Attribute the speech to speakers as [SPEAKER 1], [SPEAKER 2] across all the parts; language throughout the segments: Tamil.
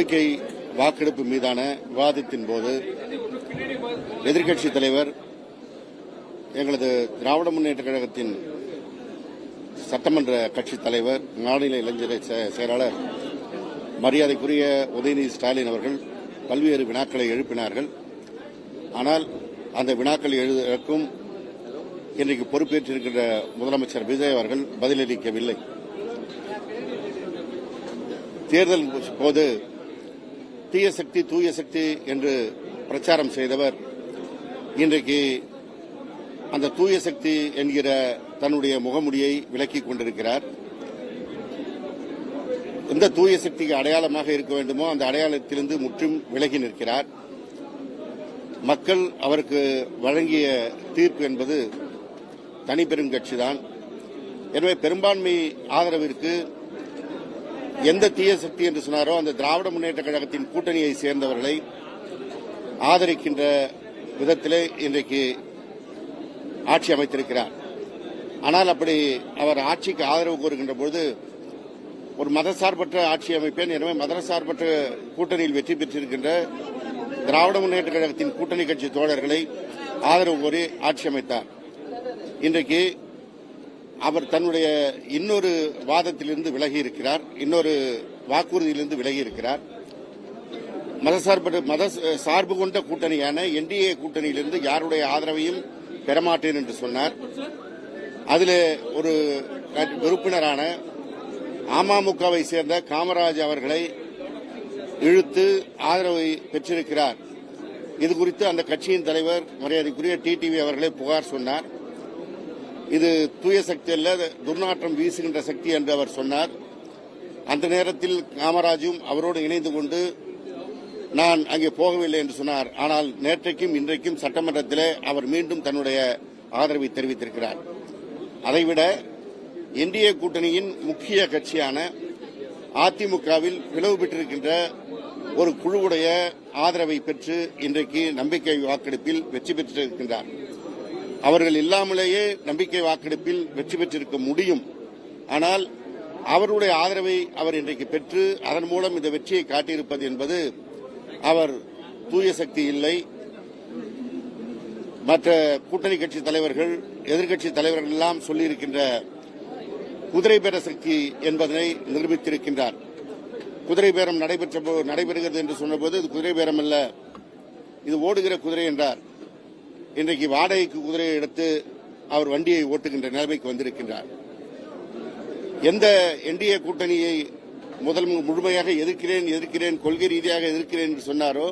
[SPEAKER 1] நம்பிக்கை வாக்கெடுப்பு மீதான விவாதத்தின் போது எதிர்க்கட்சித் தலைவர் எங்களது திராவிட முன்னேற்ற கழகத்தின் சட்டமன்ற கட்சித் தலைவர் மாநில இளைஞர் செயலாளர் மரியாதைக்குரிய உதயநிதி ஸ்டாலின் அவர்கள் பல்வேறு வினாக்களை எழுப்பினார்கள். ஆனால் அந்த வினாக்களை எழுதுவதற்கும் இன்றைக்கு பொறுப்பேற்றிருக்கின்ற முதலமைச்சர் விஜய் அவர்கள் பதிலளிக்கவில்லை. தேர்தல் போது தீய சக்தி தூய சக்தி என்று பிரச்சாரம் செய்தவர் இன்றைக்கு அந்த தூய சக்தி என்கிற தன்னுடைய முகமுடியை விலக்கிக் கொண்டிருக்கிறார். எந்த தூய சக்திக்கு அடையாளமாக இருக்க வேண்டுமோ அந்த அடையாளத்திலிருந்து முற்றும் விலகி நிற்கிறார். மக்கள் அவருக்கு வழங்கிய தீர்ப்பு என்பது தனிப்பெரும் கட்சிதான். எனவே பெரும்பான்மை ஆதரவிற்கு எந்த தீய சக்தி என்று சொன்னாரோ அந்த திராவிட முன்னேற்ற கழகத்தின் கூட்டணியை சேர்ந்தவர்களை ஆதரிக்கின்ற விதத்திலே இன்றைக்கு ஆட்சி அமைத்திருக்கிறார். ஆனால் அப்படி அவர் ஆட்சிக்கு ஆதரவு கோருகின்ற பொழுது ஒரு மதசார்பற்ற ஆட்சி அமைப்பேன், எனவே மதசார்பற்ற கூட்டணியில் வெற்றி பெற்றிருக்கின்ற திராவிட முன்னேற்ற கழகத்தின் கூட்டணி கட்சி தோழர்களை ஆதரவு கோரி ஆட்சி அமைத்தார். இன்றைக்கு அவர் தன்னுடைய இன்னொரு வாதத்திலிருந்து விலகி இருக்கிறார், இன்னொரு வாக்குறுதியிலிருந்து விலகி இருக்கிறார். மத சார்பு கொண்ட கூட்டணியான என்டிஏ கூட்டணியிலிருந்து யாருடைய ஆதரவையும் பெறமாட்டேன் என்று சொன்னார். அதில் ஒரு உறுப்பினரான அமமுகவை சேர்ந்த காமராஜ் அவர்களை இழுத்து ஆதரவை பெற்றிருக்கிறார். இது குறித்து அந்த கட்சியின் தலைவர் மரியாதைக்குரிய டிடிவி அவர்களே புகார் சொன்னார். இது தூய சக்தி அல்ல, துர்நாற்றம் வீசுகின்ற சக்தி என்று அவர் சொன்னார். அந்த நேரத்தில் காமராஜும் அவரோடு இணைந்து கொண்டு நான் அங்கே போகவில்லை என்று சொன்னார். ஆனால் நேற்றைக்கும் இன்றைக்கும் சட்டமன்றத்திலே அவர் மீண்டும் தன்னுடைய ஆதரவை தெரிவித்திருக்கிறார். அதைவிட என்டிஏ கூட்டணியின் முக்கிய கட்சியான அதிமுகவில் பிளவு பெற்றிருக்கின்ற ஒரு குழுவுடைய ஆதரவை பெற்று இன்றைக்கு நம்பிக்கை வாக்கெடுப்பில் வெற்றி பெற்றிருக்கின்றார். அவர்கள் இல்லாமலேயே நம்பிக்கை வாக்கெடுப்பில் வெற்றி பெற்றிருக்க முடியும். ஆனால் அவருடைய ஆதரவை அவர் இன்றைக்கு பெற்று அதன் மூலம் இந்த வெற்றியை காட்டியிருப்பது என்பது அவர் தூய சக்தி இல்லை, மற்ற கூட்டணி கட்சி தலைவர்கள் எதிர்க்கட்சி தலைவர்கள் எல்லாம் சொல்லியிருக்கின்ற குதிரை பேர சக்தி என்பதனை நிரூபித்திருக்கின்றார். குதிரை பேரம் நடைபெறுகிறது என்று சொன்னபோது இது குதிரை பேரம் அல்ல, இது ஓடுகிற குதிரை என்றார். இன்றைக்கு வாடகைக்கு குதிரையை எடுத்து அவர் வண்டியை ஓட்டுகின்ற நிலைமைக்கு வந்திருக்கின்றார். எந்த என்டிஏ கூட்டணியை முழுமையாக எதிர்க்கிறேன் கொள்கை ரீதியாக எதிர்க்கிறேன் என்று சொன்னாரோ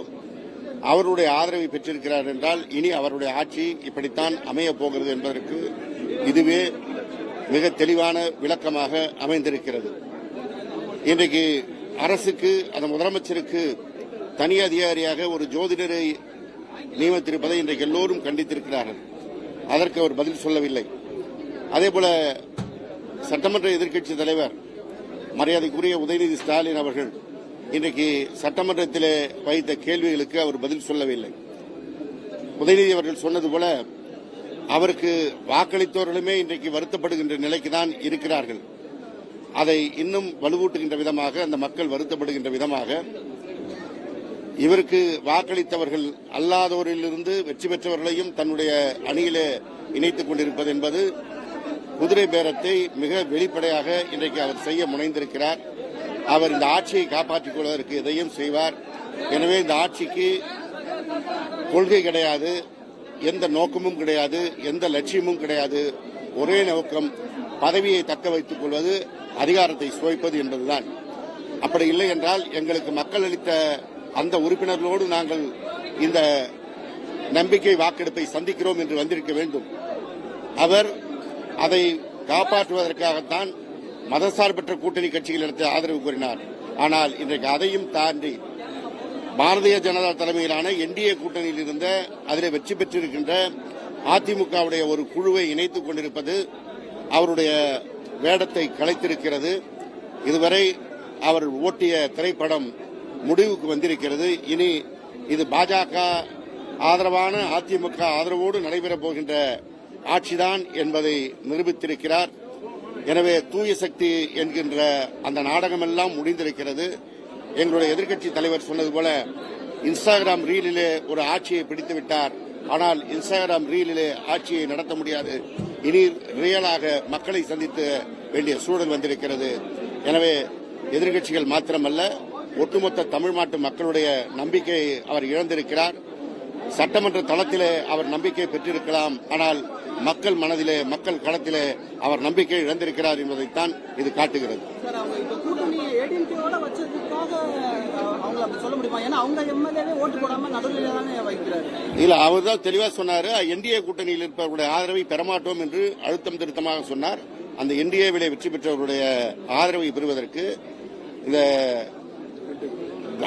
[SPEAKER 1] அவருடைய ஆதரவை பெற்றிருக்கிறார் என்றால் இனி அவருடைய ஆட்சி இப்படித்தான் அமையப் போகிறது என்பதற்கு இதுவே மிக தெளிவான விளக்கமாக அமைந்திருக்கிறது. இன்றைக்கு அரசுக்கு அந்த முதலமைச்சருக்கு தனி அதிகாரியாக ஒரு ஜோதிடரை நியமித்திருப்பதை இன்றைக்கு எல்லோரும் கண்டித்திருக்கிறார்கள். அதற்கு அவர் பதில் சொல்லவில்லை. அதேபோல சட்டமன்ற எதிர்க்கட்சி தலைவர் மரியாதைக்குரிய உதயநிதி ஸ்டாலின் அவர்கள் இன்றைக்கு சட்டமன்றத்திலே வைத்த கேள்விகளுக்கு அவர் பதில் சொல்லவில்லை. உதயநிதி அவர்கள் சொன்னது போல அவருக்கு வாக்களித்தவர்களுமே இன்றைக்கு வருத்தப்படுகின்ற நிலைக்கு தான் இருக்கிறார்கள். அதை இன்னும் வலுவூட்டுகின்ற விதமாக அந்த மக்கள் வருத்தப்படுகின்ற விதமாக இவருக்கு வாக்களித்தவர்கள் அல்லாதோரிலிருந்து வெற்றி பெற்றவர்களையும் தன்னுடைய அணியிலே இணைத்துக் கொண்டிருப்பது என்பது குதிரை பேரத்தை மிக வெளிப்படையாக இன்றைக்கு அவர் செய்ய முனைந்திருக்கிறார். அவர் இந்த ஆட்சியை காப்பாற்றிக் கொள்வதற்கு எதையும் செய்வார். எனவே இந்த ஆட்சிக்கு கொள்கை கிடையாது, எந்த நோக்கமும் கிடையாது, எந்த லட்சியமும் கிடையாது. ஒரே நோக்கம் பதவியை தக்க வைத்துக் கொள்வது, அதிகாரத்தை சுவைப்பது என்பதுதான். அப்படி இல்லை என்றால் எங்களுக்கு மக்கள் அளித்த அந்த உறுப்பினர்களோடு நாங்கள் இந்த நம்பிக்கை வாக்கெடுப்பை சந்திக்கிறோம் என்று வந்திருக்க வேண்டும். அவர் அதை காப்பாற்றுவதற்காகத்தான் மதசார்பற்ற கூட்டணி கட்சிகளிடத்தை ஆதரவு கோரினார். ஆனால் இன்றைக்கு அதையும் தாண்டி பாரதிய ஜனதா தலைமையிலான என்டிஏ கூட்டணியில் இருந்த அதில் வெற்றி பெற்றிருக்கின்ற அதிமுகவுடைய ஒரு குழுவை இணைத்துக் கொண்டிருப்பது அவருடைய வேடத்தை கலைத்திருக்கிறது. இதுவரை அவர் ஓட்டிய திரைப்படம் முடிவுக்கு வந்திருக்கிறது. இனி இது பாஜக ஆதரவான அதிமுக ஆதரவோடு நடைபெறப் போகின்ற ஆட்சிதான் என்பதை நிரூபித்திருக்கிறார். எனவே தூய சக்தி என்கின்ற அந்த நாடகமெல்லாம் முடிந்திருக்கிறது. எங்களுடைய எதிர்க்கட்சி தலைவர் சொன்னது போல இன்ஸ்டாகிராம் ரீலிலே ஒரு ஆட்சியை பிடித்து விட்டார். ஆனால் இன்ஸ்டாகிராம் ரீலிலே ஆட்சியை நடத்த முடியாது. இனி ரியலாக மக்களை சந்திக்க வேண்டிய சூழல் வந்திருக்கிறது. எனவே எதிர்க்கட்சிகள் மாத்திரமல்ல, ஒட்டுமொத்த தமிழ் நாட்டு மக்களுடைய நம்பிக்கை அவர் இழந்திருக்கிறார். சட்டமன்ற தளத்திலே அவர் நம்பிக்கை பெற்றிருக்கலாம், ஆனால் மக்கள் மனதிலே, மக்கள் களத்திலே அவர் நம்பிக்கை இழந்திருக்கிறார் என்பதைத்தான் இது காட்டுகிறது. இல்ல, அவர் தான் தெளிவா சொன்னாரு. என்டிஏ கூட்டணியில் இருப்பவர்களுடைய ஆதரவை பெறமாட்டோம் என்று அழுத்தம் திருத்தமாக சொன்னார். அந்த என்டிஏவிலே வெற்றி பெற்றவருடைய ஆதரவை பெறுவதற்கு இந்த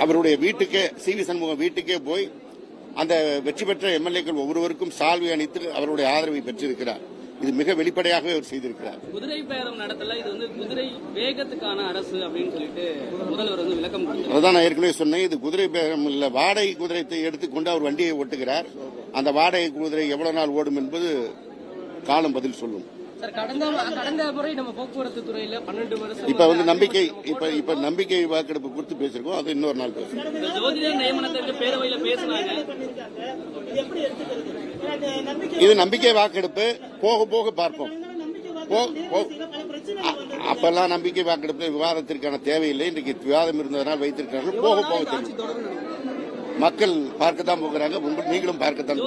[SPEAKER 1] அவருடைய வீட்டுக்கே, சி.வி. சண்முகம் வீட்டுக்கே போய் அந்த வெற்றி பெற்ற எம்எல்ஏக்கள் ஒவ்வொருவருக்கும் சால்வை அணித்து அவருடைய ஆதரவை பெற்றிருக்கிறார். இது மிக வெளிப்படையாக அவர் செய்திருக்கிறார்.
[SPEAKER 2] குதிரை பேரம் நடத்தல, இது குதிரை வேகத்துக்கான அரசு அப்படின்னு சொல்லிட்டு முதல்வர் விளக்கம் கொடுத்தார்.
[SPEAKER 1] அதான் நான் ஏற்கனவே சொன்னேன், இது குதிரை பேரம் இல்ல, வாடகை குதிரையை எடுத்துக்கொண்டு அவர் வண்டியை ஓட்டுகிறார். அந்த வாடகை குதிரை எவ்வளவு நாள் ஓடும் என்பது காலம் பதில் சொல்லும்.
[SPEAKER 2] கடந்த முறை நம்ம போக்குவரத்து துறையில 12 வருஷம்
[SPEAKER 1] இப்ப நம்பிக்கை இப்ப நம்பிக்கை வாக்கெடுப்பு குறித்து பேசிருக்கோம். அது இன்னொரு நாள் பேசுவோம்.
[SPEAKER 2] ஜோதிடர் நியமனத்திற்கு பேரவையில பேசினாங்க.
[SPEAKER 1] இது நம்பிக்கை வாக்கெடுப்பு, போக போக பார்ப்போம். அப்பெல்லாம் நம்பிக்கை வாக்கெடுப்பு விவாதத்திற்கான தேவையில்லை. இன்றைக்கு விவாதம் இருந்ததனால் வைத்திருக்கிறார்கள். போக போக தெரியும். மக்கள் பார்க்கத்தான் போகிறாங்க. நீங்களும் பார்க்கத்தான்.